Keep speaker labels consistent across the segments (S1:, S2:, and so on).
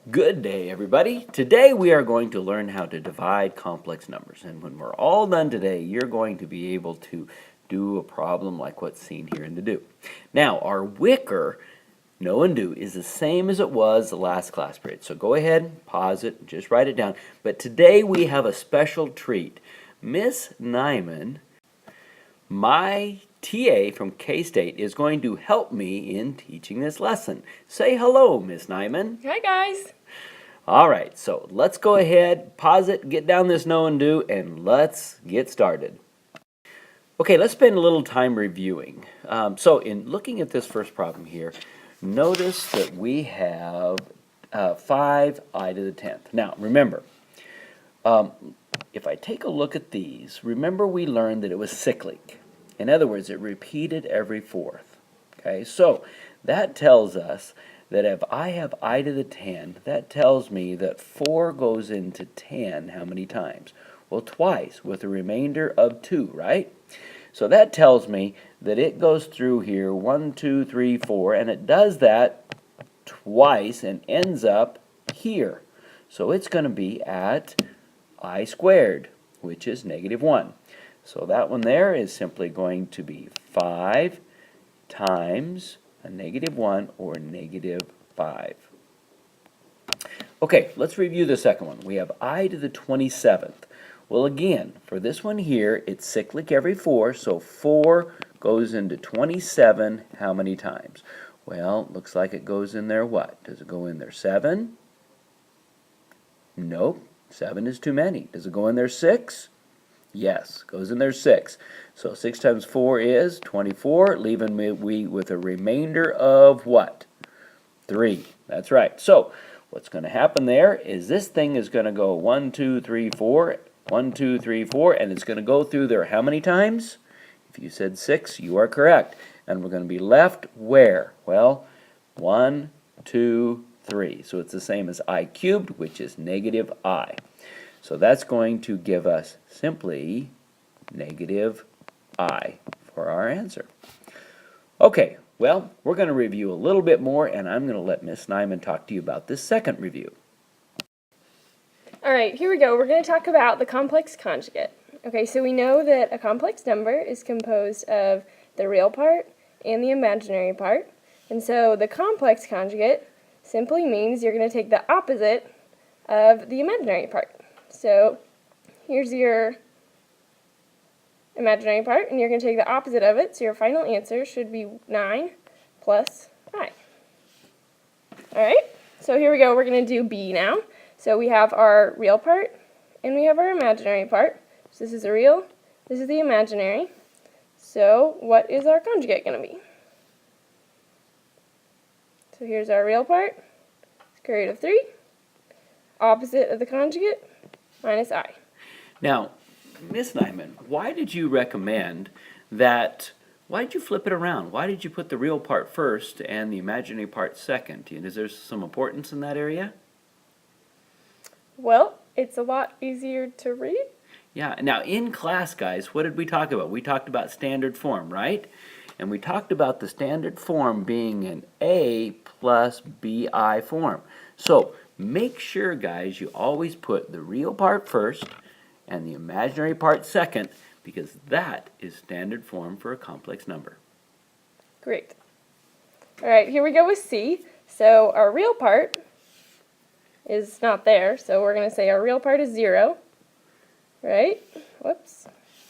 S1: Good day, everybody. Today we are going to learn how to divide complex numbers. And when we're all done today, you're going to be able to do a problem like what's seen here in the do. Now, our wicker, know and do, is the same as it was the last class period. So go ahead, pause it, just write it down. But today we have a special treat. Miss Nyman, my TA from K-State, is going to help me in teaching this lesson. Say hello, Miss Nyman.
S2: Hi, guys.
S1: All right, so let's go ahead, pause it, get down this know and do, and let's get started. Okay, let's spend a little time reviewing. So in looking at this first problem here, notice that we have 5i to the 10th. Now, remember, if I take a look at these, remember we learned that it was cyclic. In other words, it repeated every fourth. Okay, so that tells us that if I have I to the 10, that tells me that 4 goes into 10 how many times? Well, twice, with a remainder of 2, right? So that tells me that it goes through here 1, 2, 3, 4, and it does that twice and ends up here. So it's going to be at I squared, which is -1. So that one there is simply going to be 5 times a -1 or -5. Okay, let's review the second one. We have I to the 27th. Well, again, for this one here, it's cyclic every 4, so 4 goes into 27 how many times? Well, looks like it goes in there what? Does it go in there 7? Nope, 7 is too many. Does it go in there 6? Yes, goes in there 6. So 6 times 4 is 24, leaving me with a remainder of what? 3. That's right. So what's going to happen there is this thing is going to go 1, 2, 3, 4, 1, 2, 3, 4, and it's going to go through there how many times? If you said 6, you are correct. And we're going to be left where? Well, 1, 2, 3. So it's the same as I cubed, which is -I. So that's going to give us simply -I for our answer. Okay, well, we're going to review a little bit more, and I'm going to let Miss Nyman talk to you about this second review.
S2: All right, here we go. We're going to talk about the complex conjugate. Okay, so we know that a complex number is composed of the real part and the imaginary part. And so the complex conjugate simply means you're going to take the opposite of the imaginary part. So here's your imaginary part, and you're going to take the opposite of it, so your final answer should be 9 plus I. Alright, so here we go. We're going to do B now. So we have our real part, and we have our imaginary part. So this is the real, this is the imaginary. So what is our conjugate going to be? So here's our real part, square root of 3, opposite of the conjugate, minus I.
S1: Now, Miss Nyman, why did you recommend that, why did you flip it around? Why did you put the real part first and the imaginary part second? Is there some importance in that area?
S2: Well, it's a lot easier to read.
S1: Yeah, now in class, guys, what did we talk about? We talked about standard form, right? And we talked about the standard form being an A plus BI form. So make sure, guys, you always put the real part first and the imaginary part second, because that is standard form for a complex number.
S2: Great. All right, here we go with C. So our real part is not there, so we're going to say our real part is 0, right? Whoops.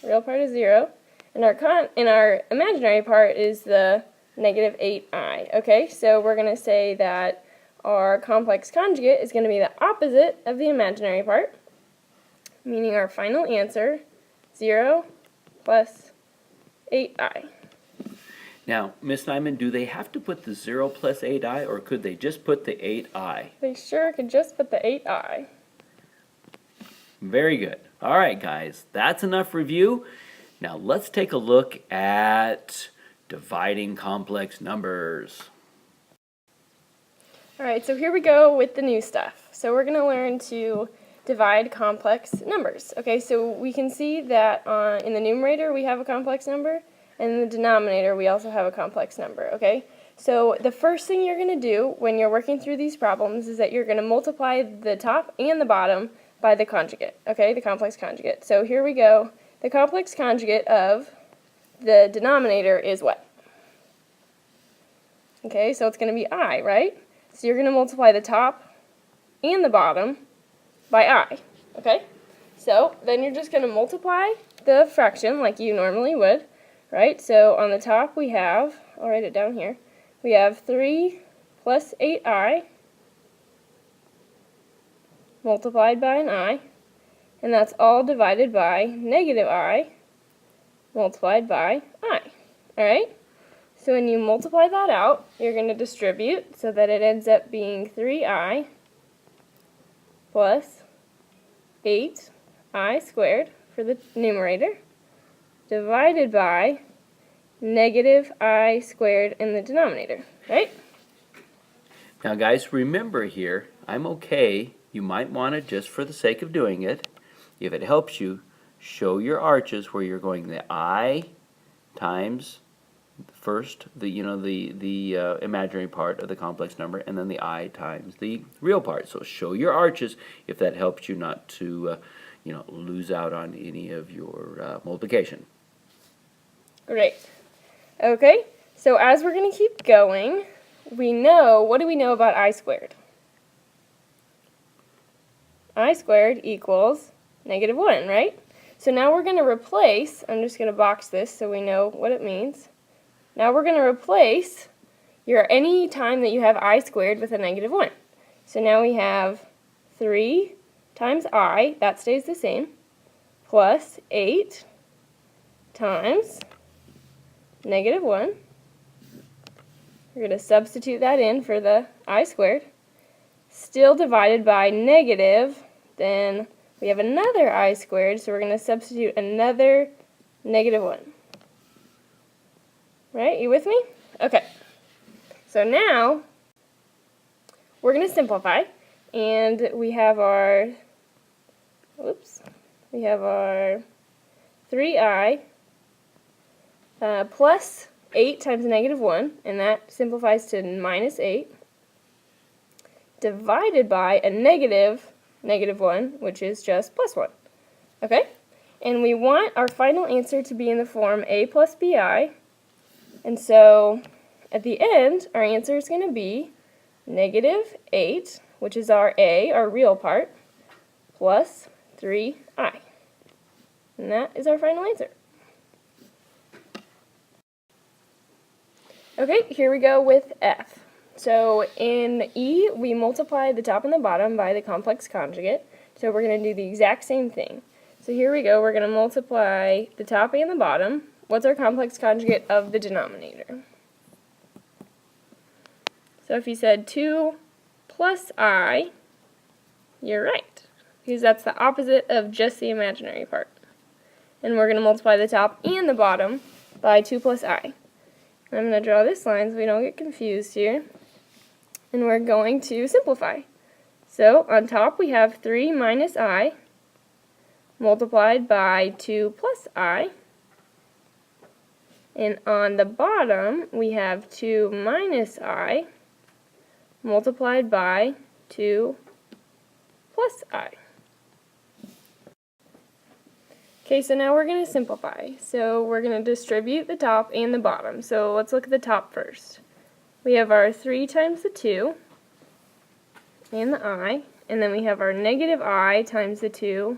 S2: Real part is 0. And our imaginary part is the -8i. Okay, so we're going to say that our complex conjugate is going to be the opposite of the imaginary part, meaning our final answer, 0 plus 8i.
S1: Now, Miss Nyman, do they have to put the 0 plus 8i, or could they just put the 8i?
S2: They sure could just put the 8i.
S1: Very good. All right, guys, that's enough review. Now let's take a look at dividing complex numbers.
S2: All right, so here we go with the new stuff. So we're going to learn to divide complex numbers. Okay, so we can see that in the numerator we have a complex number, and in the denominator we also have a complex number. Okay, So the first thing you're going to do when you're working through these problems is that you're going to multiply the top and the bottom by the conjugate, okay, the complex conjugate. So here we go. The complex conjugate of the denominator is what? Okay, so it's going to be I, right? So you're going to multiply the top and the bottom by I, okay? So then you're just going to multiply the fraction like you normally would, right? So on the top we have, I'll write it down here, we have 3 plus 8i multiplied by an I, and that's all divided by negative I multiplied by I, alright? So when you multiply that out, you're going to distribute so that it ends up being 3i plus 8i squared for the numerator divided by negative I squared in the denominator, right?
S1: Now guys, remember here, I'm okay. You might want to, just for the sake of doing it, if it helps you, show your arches where you're going the I times first the imaginary part of the complex number, and then the I times the real part. So show your arches if that helps you not to lose out on any of your multiplication.
S2: Great. Okay, so as we're going to keep going, what do we know about I squared? I squared equals negative 1, right? So now we're going to replace, I'm just going to box this so we know what it means. Now we're going to replace any time that you have I squared with a negative 1. So now we have 3 times I, that stays the same, plus 8 times negative 1. We're going to substitute that in for the I squared. Still divided by negative, then we have another I squared, so we're going to substitute another negative 1. Right, you with me? Okay. So now, we're going to simplify, and we have our 3i plus 8 times negative 1, and that simplifies to minus 8, divided by a negative 1, which is just plus 1. Okay? And we want our final answer to be in the form a plus bi, and so at the end, our answer is going to be negative 8, which is our a, our real part, plus 3i. And that is our final answer. Okay, here we go with F. So in E, we multiply the top and the bottom by the complex conjugate. So we're going to do the exact same thing. So here we go, we're going to multiply the top and the bottom. What's our complex conjugate of the denominator? So if you said 2 plus I, you're right, because that's the opposite of just the imaginary part. And we're going to multiply the top and the bottom by 2 plus I. I'm going to draw this line so we don't get confused here. And we're going to simplify. So on top we have 3 minus I multiplied by 2 plus I. And on the bottom we have 2 minus I multiplied by 2 plus I. Okay, so now we're going to simplify. So we're going to distribute the top and the bottom. So let's look at the top first. We have our 3 times the 2 and the I, and then we have our negative I times the 2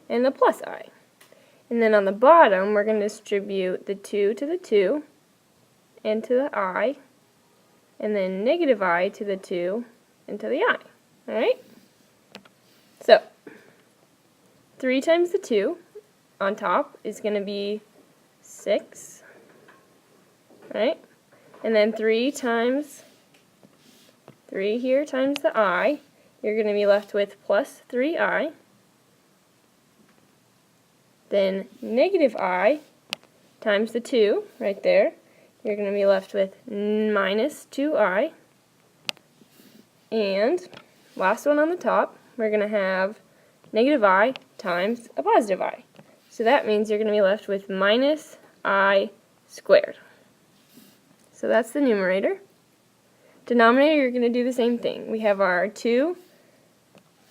S2: and the plus I. And then on the bottom, we're going to distribute the 2 to the 2 and to the I, and then negative I to the 2 and to the I. Alright? So, 3 times the 2 on top is going to be 6, right? And then 3 times 3 here times the I, you're going to be left with plus 3i. Then negative I times the 2 right there, you're going to be left with minus 2i. And last one on the top, we're going to have negative I times a positive I. So that means you're going to be left with minus I squared. So So that's the numerator. Denominator, you're going to do the same thing. We have our 2,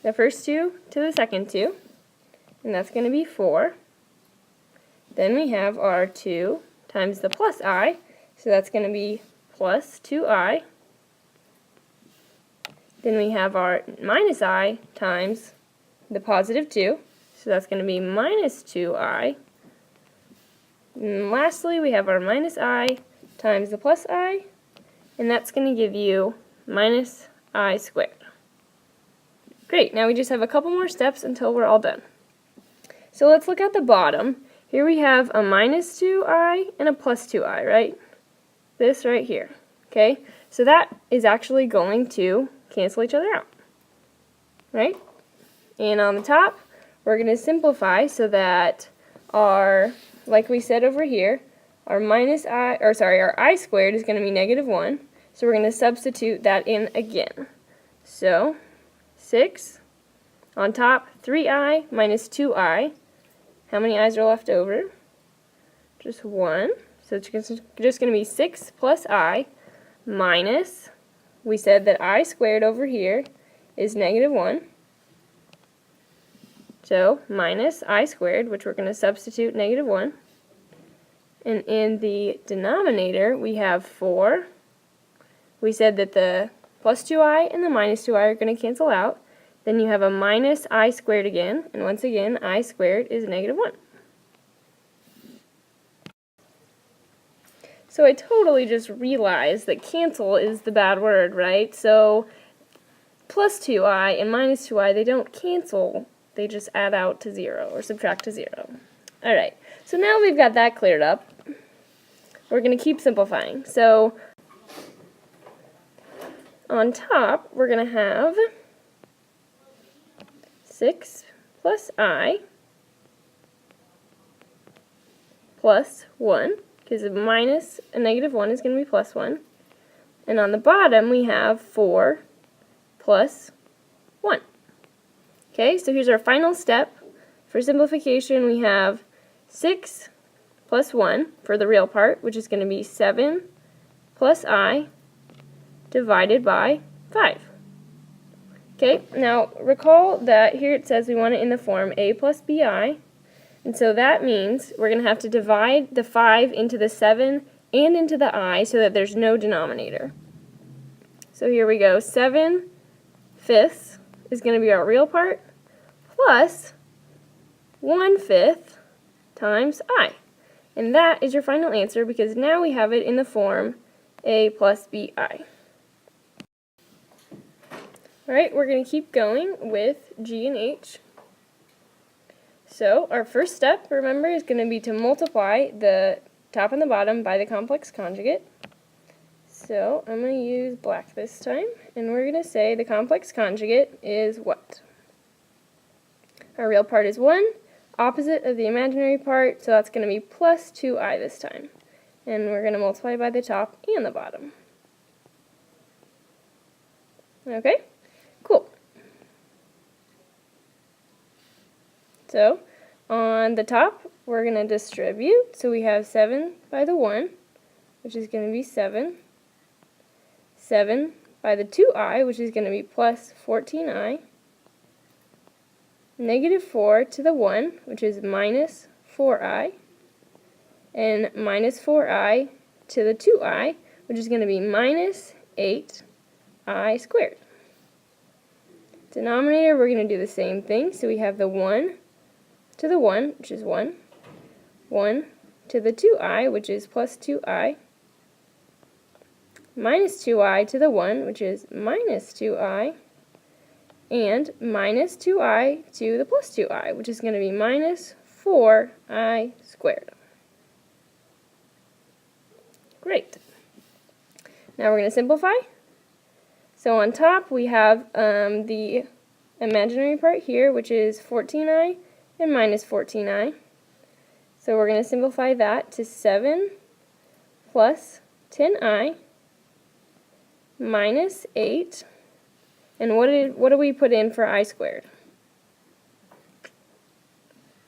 S2: the first 2 to the second 2, and that's going to be 4. Then we have our 2 times the plus I, so that's going to be plus 2I. Then we have our minus I times the positive 2, so that's going to be minus 2I. And lastly, we have our minus I times the plus I, and that's going to give you minus I squared. Great, now we just have a couple more steps until we're all done. So let's look at the bottom. Here we have a minus 2I and a plus 2I, right? This right here, okay? So that is actually going to cancel each other out, right? And on the top, we're going to simplify so that our, like we said over here, our our I squared is going to be negative 1. So we're going to substitute that in again. So 6 on top, 3I minus 2I. How many i's are left over? Just 1. So it's just going to be 6 plus I minus, we said that I squared over here is negative 1. So minus I squared, which we're going to substitute negative 1. And in the denominator, we have 4. We said that the plus 2I and the minus 2I are going to cancel out. Then you have a minus I squared again, and once again, I squared is negative 1. So I totally just realized that cancel is the bad word, right? So plus 2I and minus 2I, they don't cancel. They just add out to 0 or subtract to 0. Alright, so now we've got that cleared up. We're going to keep simplifying. So on top, we're going to have 6 plus I plus 1, because a minus a negative 1 is going to be plus 1. And on the bottom, we have 4 plus 1. Okay, so here's our final step. For simplification, we have 6 plus 1 for the real part, which is going to be 7 plus I divided by 5. Okay, now recall that here it says we want it in the form a plus bi, and so that means we're going to have to divide the 5 into the 7 and into the I so that there's no denominator. So here we go, 7/5 is going to be our real part, plus 1/5 times I. And that is your final answer because now we have it in the form a plus bi. Alright, we're going to keep going with G and H. So our first step, remember, is going to be to multiply the top and the bottom by the complex conjugate. So I'm going to use black this time, and we're going to say the complex conjugate is what? Our real part is 1, opposite of the imaginary part, so that's going to be plus 2i this time. And we're going to multiply by the top and the bottom. Okay, cool. So on the top, we're going to distribute. So we have 7 by the 1, which is going to be 7. 7 by the 2i, which is going to be plus 14i. Negative 4 to the 1, which is minus 4i. And minus 4i to the 2i, which is going to be minus 8i squared. Denominator, we're going to do the same thing. So we have the 1 to the 1, which is 1. 1 to the 2i, which is plus 2i. Minus 2i to the 1, which is minus 2i. And minus 2i to the plus 2i, which is going to be minus 4i squared. Great. Now we're going to simplify. So on top we have the imaginary part here, which is 14i and minus 14i. So we're going to simplify that to 7 plus 10i minus 8. And what do we put in for I squared?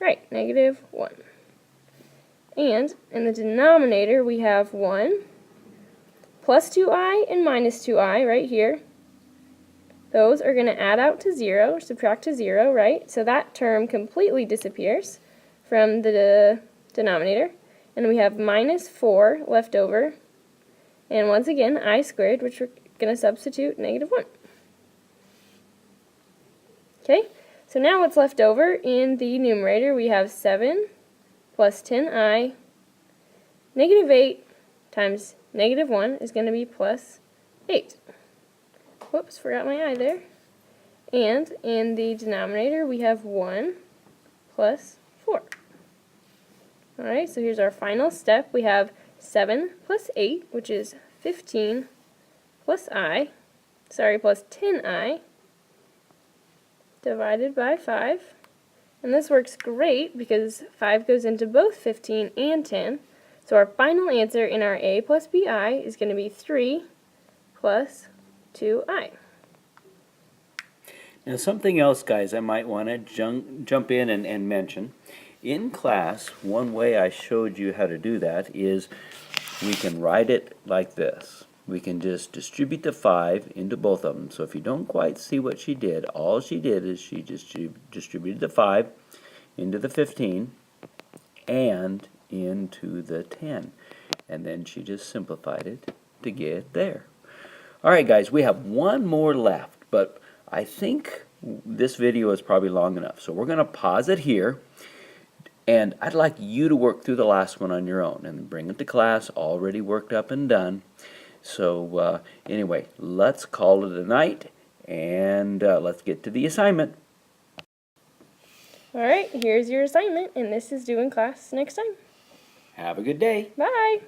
S2: Right, negative 1. And in the denominator we have 1 plus 2i and minus 2i right here. Those are going to add out to 0, subtract to 0, right? So that term completely disappears from the denominator. And we have minus 4 left over. And once again, I squared, which we're going to substitute negative 1. Okay, so now what's left over in the numerator, we have 7 plus 10i. Negative 8 times negative 1 is going to be plus 8. Whoops, forgot my I there. And in the denominator, we have 1 plus 4. Alright, so here's our final step. We have 7 plus 8, which is 15 plus 10i, divided by 5. And this works great because 5 goes into both 15 and 10. So our final answer in our a plus bi is going to be 3 plus 2i.
S1: Now something else, guys, I might want to jump in and mention. In class, one way I showed you how to do that is we can write it like this. We can just distribute the 5 into both of them. So if you don't quite see what she did, all she did is she just distributed the 5 into the 15 and into the 10. And then she just simplified it to get there. Alright guys, we have one more left, but I think this video is probably long enough. So we're going to pause it here. And I'd like you to work through the last one on your own and bring it to class already worked up and done. So anyway, let's call it a night and let's get to the assignment.
S2: Alright, here's your assignment, and this is due in class next time.
S1: Have a good day.
S2: Bye!